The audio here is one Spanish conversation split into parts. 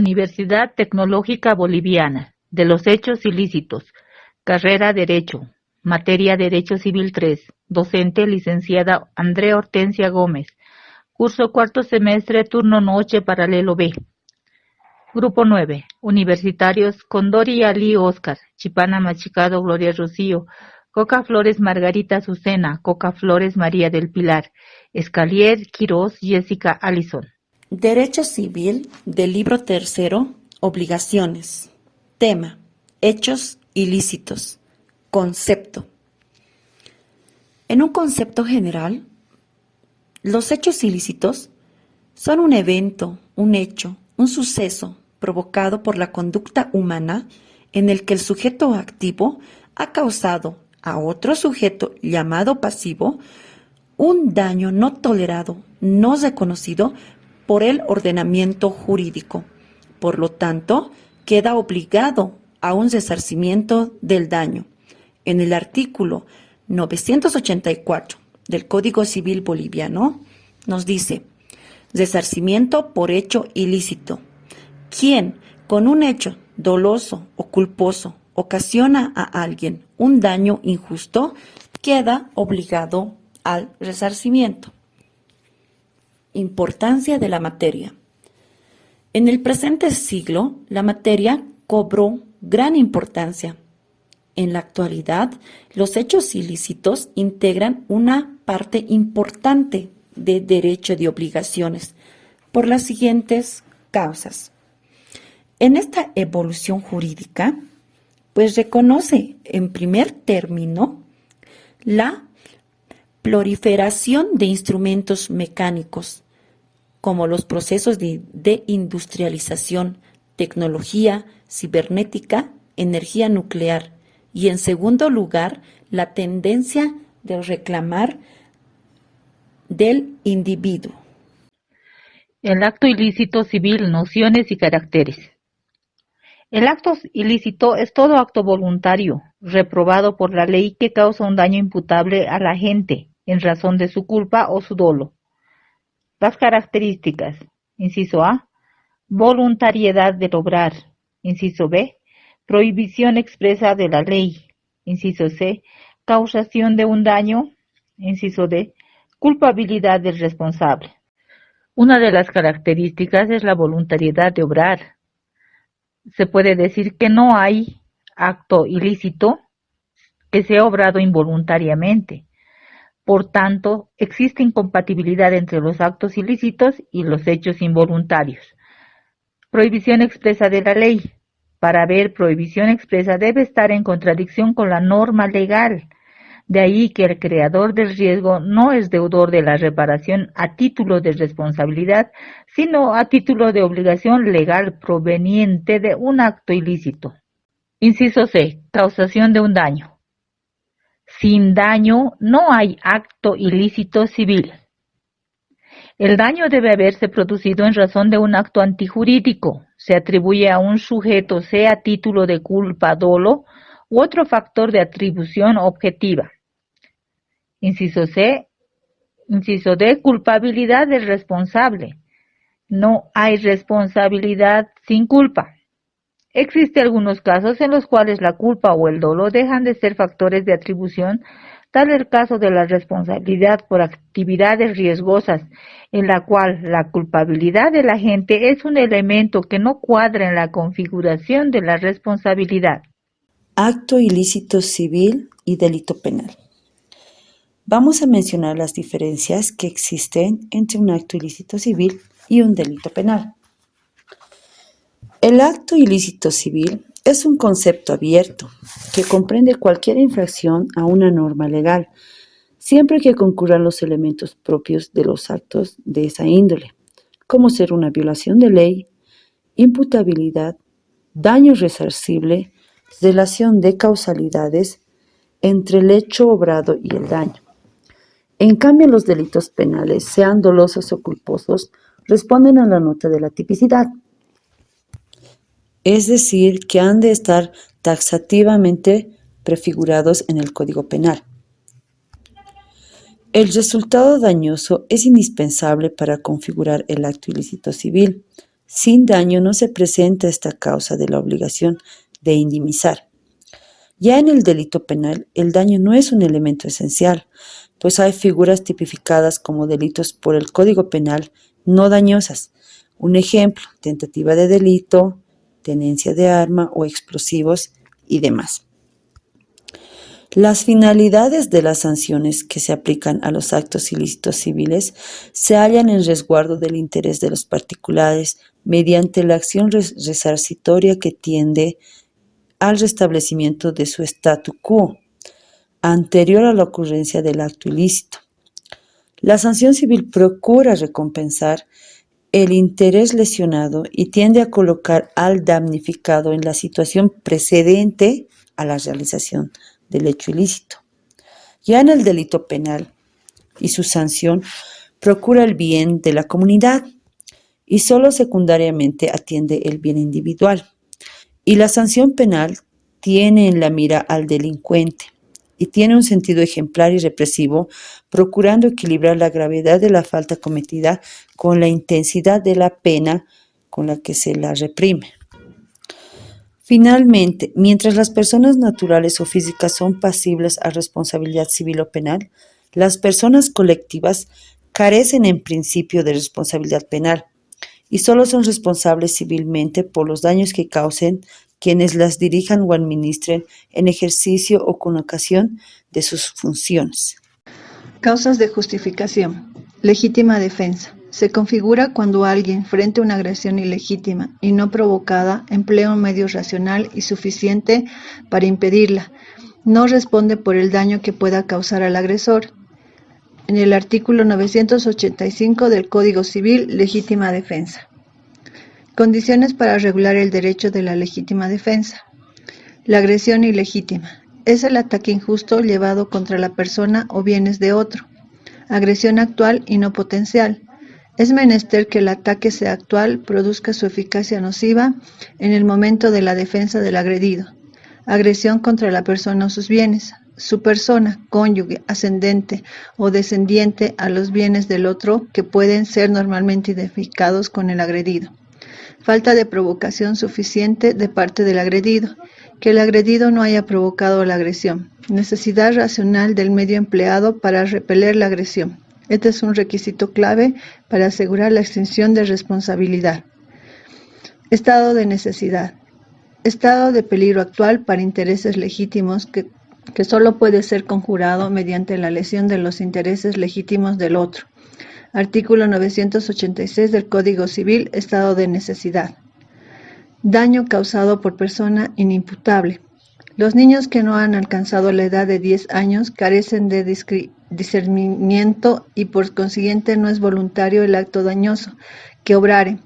Universidad Tecnológica Boliviana, de los hechos ilícitos, carrera Derecho, materia Derecho Civil 3, docente licenciada Andrea Hortensia Gómez, curso cuarto semestre, turno noche, paralelo B. Grupo 9, universitarios Condori Ali Oscar, Chipana Machicado Gloria Rocío, Coca Flores Margarita Azucena, Coca Flores María del Pilar, Escalier Quirós Jessica Allison. Derecho Civil del libro tercero, Obligaciones. Tema, hechos ilícitos. Concepto. En un concepto general, los hechos ilícitos son un evento, un hecho, un suceso provocado por la conducta humana en el que el sujeto activo ha causado a otro sujeto llamado pasivo un daño no tolerado, no reconocido por el ordenamiento jurídico. Por lo tanto, queda obligado a un resarcimiento del daño. En el artículo 984 del Código Civil Boliviano nos dice: resarcimiento por hecho ilícito. Quien con un hecho doloso o culposo ocasiona a alguien un daño injusto queda obligado al resarcimiento. Importancia de la materia. En el presente siglo, la materia cobró gran importancia. En la actualidad, los hechos ilícitos integran una parte importante de derecho de obligaciones por las siguientes causas. En esta evolución jurídica, pues reconoce en primer término la proliferación de instrumentos mecánicos, como los procesos de industrialización, tecnología cibernética, energía nuclear, y en segundo lugar, la tendencia de reclamar del individuo. El acto ilícito civil, nociones y caracteres. El acto ilícito es todo acto voluntario, reprobado por la ley que causa un daño imputable a la gente en razón de su culpa o su dolo. Las características. Inciso A, voluntariedad del obrar. Inciso B, prohibición expresa de la ley. Inciso C, causación de un daño. Inciso D, culpabilidad del responsable. Una de las características es la voluntariedad de obrar. Se puede decir que no hay acto ilícito que sea obrado involuntariamente. Por tanto, existe incompatibilidad entre los actos ilícitos y los hechos involuntarios. Prohibición expresa de la ley. Para haber prohibición expresa debe estar en contradicción con la norma legal. De ahí que el creador del riesgo no es deudor de la reparación a título de responsabilidad, sino a título de obligación legal proveniente de un acto ilícito. Inciso C. Causación de un daño. Sin daño no hay acto ilícito civil. El daño debe haberse producido en razón de un acto antijurídico. Se atribuye a un sujeto, sea a título de culpa, dolo, u otro factor de atribución objetiva. Inciso C. Inciso D. Culpabilidad del responsable. No hay responsabilidad sin culpa. Existen algunos casos en los cuales la culpa o el dolo dejan de ser factores de atribución, tal el caso de la responsabilidad por actividades riesgosas, en la cual la culpabilidad del agente es un elemento que no cuadra en la configuración de la responsabilidad. Acto ilícito civil y delito penal. Vamos a mencionar las diferencias que existen entre un acto ilícito civil y un delito penal. El acto ilícito civil es un concepto abierto que comprende cualquier infracción a una norma legal, siempre que concurran los elementos propios de los actos de esa índole, como ser una violación de ley, imputabilidad, daño resarcible, relación de causalidades entre el hecho obrado y el daño. En cambio, los delitos penales, sean dolosos o culposos, responden a la nota de la tipicidad. Es decir, que han de estar taxativamente prefigurados en el Código Penal. El resultado dañoso es indispensable para configurar el acto ilícito civil. Sin daño no se presenta esta causa de la obligación de indemnizar. Ya en el delito penal, el daño no es un elemento esencial, pues hay figuras tipificadas como delitos por el Código Penal no dañosas. Un ejemplo, tentativa de delito, tenencia de arma o explosivos y demás. Las finalidades de las sanciones que se aplican a los actos ilícitos civiles se hallan en resguardo del interés de los particulares mediante la acción resarcitoria que tiende al restablecimiento de su statu quo anterior a la ocurrencia del acto ilícito. La sanción civil procura recompensar el interés lesionado y tiende a colocar al damnificado en la situación precedente a la realización del hecho ilícito. Ya en el delito penal y su sanción procura el bien de la comunidad y solo secundariamente atiende el bien individual. Y la sanción penal tiene en la mira al delincuente y tiene un sentido ejemplar y represivo, procurando equilibrar la gravedad de la falta cometida con la intensidad de la pena con la que se la reprime. Finalmente, mientras las personas naturales o físicas son pasibles a responsabilidad civil o penal, las personas colectivas carecen en principio de responsabilidad penal y solo son responsables civilmente por los daños que causen quienes las dirijan o administren en ejercicio o con ocasión de sus funciones. Causas de justificación. Legítima defensa. Se configura cuando alguien, frente a una agresión ilegítima y no provocada, emplea un medio racional y suficiente para impedirla. No responde por el daño que pueda causar al agresor. En el artículo 985 del Código Civil, legítima defensa. Condiciones para regular el derecho de la legítima defensa. La agresión ilegítima. Es el ataque injusto llevado contra la persona o bienes de otro. Agresión actual y no potencial. Es menester que el ataque sea actual, produzca su eficacia nociva en el momento de la defensa del agredido. Agresión contra la persona o sus bienes. Su persona, cónyuge, ascendente o descendiente a los bienes del otro que pueden ser normalmente identificados con el agredido. Falta de provocación suficiente de parte del agredido. Que el agredido no haya provocado la agresión. Necesidad racional del medio empleado para repeler la agresión. Este es un requisito clave para asegurar la extinción de responsabilidad. Estado de necesidad. Estado de peligro actual para intereses legítimos que solo puede ser conjurado mediante la lesión de los intereses legítimos del otro. Artículo 986 del Código Civil, estado de necesidad. Daño causado por persona inimputable. Los niños que no han alcanzado la edad de 10 años carecen de discernimiento y por consiguiente no es voluntario el acto dañoso que obrare,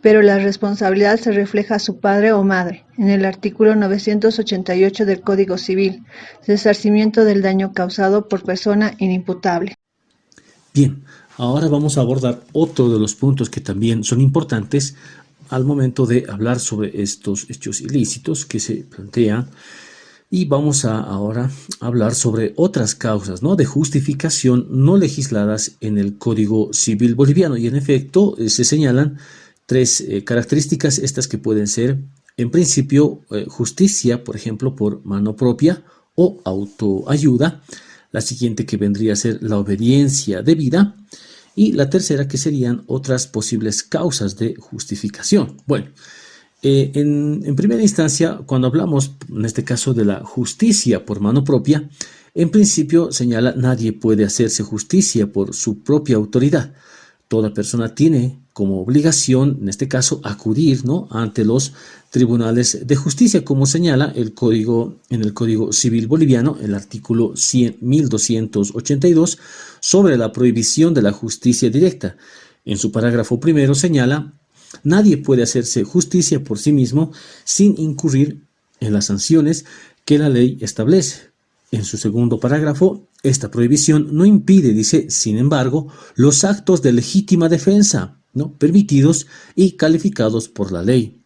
pero la responsabilidad se refleja a su padre o madre. En el artículo 988 del Código Civil, resarcimiento del daño causado por persona inimputable. Bien, ahora vamos a abordar otro de los puntos que también son importantes al momento de hablar sobre estos hechos ilícitos que se plantean, y vamos a ahora hablar sobre otras causas, ¿no?, de justificación no legisladas en el Código Civil boliviano, y en efecto se señalan tres características, estas que pueden ser en principio justicia, por ejemplo, por mano propia o autoayuda, la siguiente que vendría a ser la obediencia debida, y la tercera que serían otras posibles causas de justificación. Bueno, en primera instancia, cuando hablamos en este caso de la justicia por mano propia, en principio señala nadie puede hacerse justicia por su propia autoridad. Toda persona tiene como obligación, en este caso, acudir, ¿no?, ante los tribunales de justicia, como señala el código, en el Código Civil boliviano, el artículo 1282, sobre la prohibición de la justicia directa. En su parágrafo primero señala: nadie puede hacerse justicia por sí mismo sin incurrir en las sanciones que la ley establece. En su segundo parágrafo, esta prohibición no impide, dice, sin embargo, los actos de legítima defensa, ¿no?, permitidos y calificados por la ley,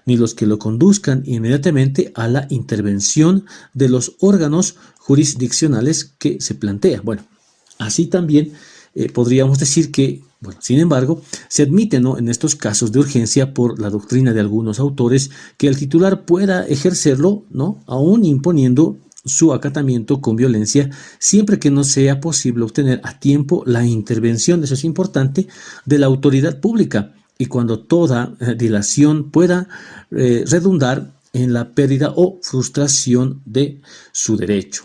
ni los que lo conduzcan inmediatamente a la intervención de los órganos jurisdiccionales que se plantea. Bueno, así también podríamos decir que Bueno, sin embargo, se admite, ¿no?, en estos casos de urgencia por la doctrina de algunos autores que el titular pueda ejercerlo, ¿no?, aún imponiendo su acatamiento con violencia, siempre que no sea posible obtener a tiempo la intervención, eso es importante, de la autoridad pública, y cuando toda dilación pueda redundar en la pérdida o frustración de su derecho.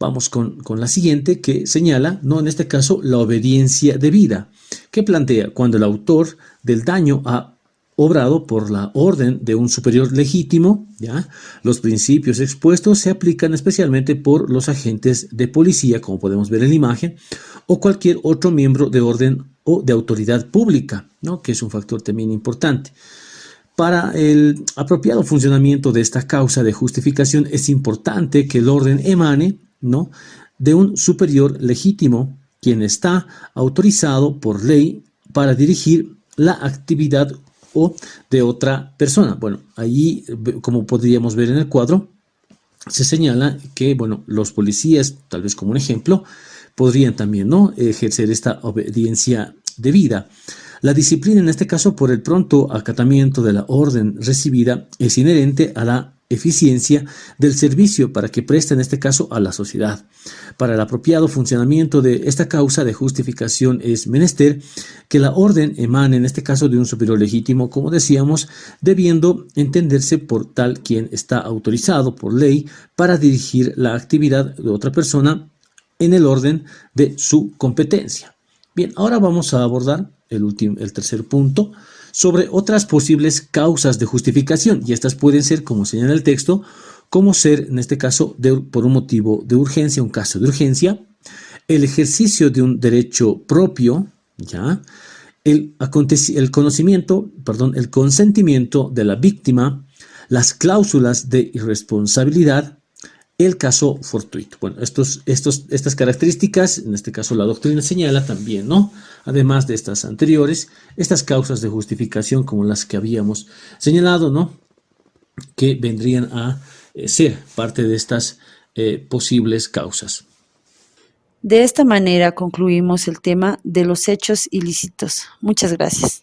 Vamos con la siguiente, que señala, no, en este caso, la obediencia debida, que plantea cuando el autor del daño ha obrado por la orden de un superior legítimo, ¿ya? Los principios expuestos se aplican especialmente por los agentes de policía, como podemos ver en la imagen, o cualquier otro miembro de orden o de autoridad pública, ¿no?, que es un factor también importante. Para el apropiado funcionamiento de esta causa de justificación es importante que el orden emane, ¿no?, de un superior legítimo, quien está autorizado por ley para dirigir la actividad o de otra persona. Bueno, allí, como podríamos ver en el cuadro, se señala que, bueno, los policías, tal vez como un ejemplo, podrían también, ¿no?, ejercer esta obediencia debida. La disciplina, en este caso, por el pronto acatamiento de la orden recibida, es inherente a la eficiencia del servicio para que presta, en este caso, a la sociedad. Para el apropiado funcionamiento de esta causa de justificación es menester que la orden emane, en este caso, de un superior legítimo, como decíamos, debiendo entenderse por tal quien está autorizado por ley para dirigir la actividad de otra persona en el orden de su competencia. Bien, ahora vamos a abordar el tercer punto, sobre otras posibles causas de justificación, y estas pueden ser, como señala el texto, como ser, en este caso, por un motivo de urgencia, un caso de urgencia, el ejercicio de un derecho propio, ¿ya?, el consentimiento de la víctima, las cláusulas de irresponsabilidad, el caso fortuito. Bueno, estas características, en este caso la doctrina señala también, ¿no?, además de estas anteriores, estas causas de justificación como las que habíamos señalado, ¿no?, que vendrían a ser parte de estas posibles causas. De esta manera concluimos el tema de los hechos ilícitos. Muchas gracias.